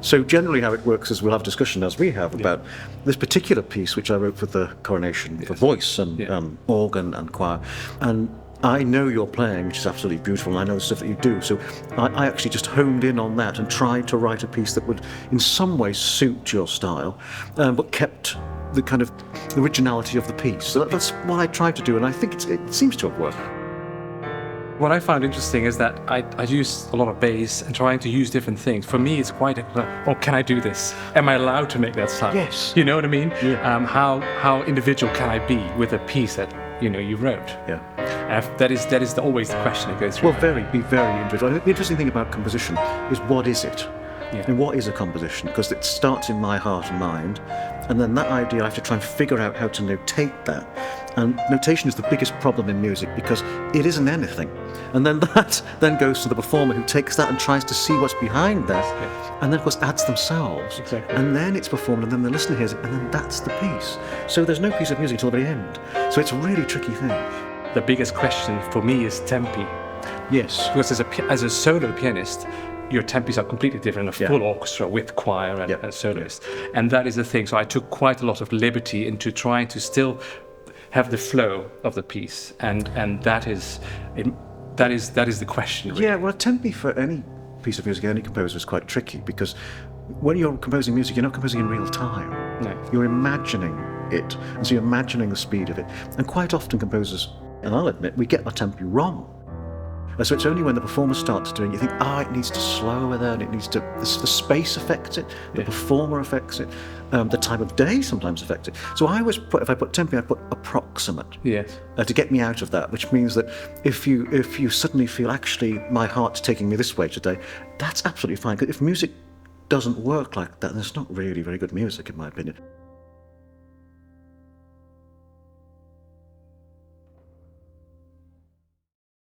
So generally how it works is we'll have a discussion, as we have, about this particular piece, which I wrote for the Coronation, for voice and organ and choir. And I know you're playing, which is absolutely beautiful, and I know the stuff that you do. So I actually just honed in on that and tried to write a piece that would in some way suit your style, but kept the kind of originality of the piece. So that's what I tried to do, and I think it seems to have worked. What I found interesting is that I use a lot of bass and trying to use different things. For me, it's quite can I do this? Am I allowed to make that sound? Yes. You know what I mean? Yeah. How individual can I be with a piece that you wrote? Yeah. That is always the question that goes through. Well, be very individual. The interesting thing about composition is, what is it? Yeah. And what is a composition? Because it starts in my heart and mind, and then that idea I have to try and figure out how to notate that. And notation is the biggest problem in music because it isn't anything. And then that then goes to the performer, who takes that and tries to see what's behind that, and then of course adds themselves. Exactly. And then it's performed, and then the listener hears it, and then that's the piece. So there's no piece of music until the very end. So it's a really tricky thing. The biggest question for me is tempi. Yes. Because as a solo pianist, your tempis are completely different, a full orchestra with choir and soloist. And that is the thing. So I took quite a lot of liberty into trying to still have the flow of the piece. And that is the question, really. Yeah, well, tempi for any piece of music, any composer, is quite tricky, because when you're composing music, you're not composing in real time. No. You're imagining it, and so you're imagining the speed of it. And quite often composers, and I'll admit, we get our tempi wrong. So it's only when the performer starts doing it, you think, it needs to slow there, and it needs to, the space affects it, the performer affects it, the time of day sometimes affects it. So I always if I put tempi, I put approximate. Yes. To get me out of that, which means that if you suddenly feel, actually, my heart's taking me this way today, that's absolutely fine. If music doesn't work like that, then it's not really very good music, in my opinion.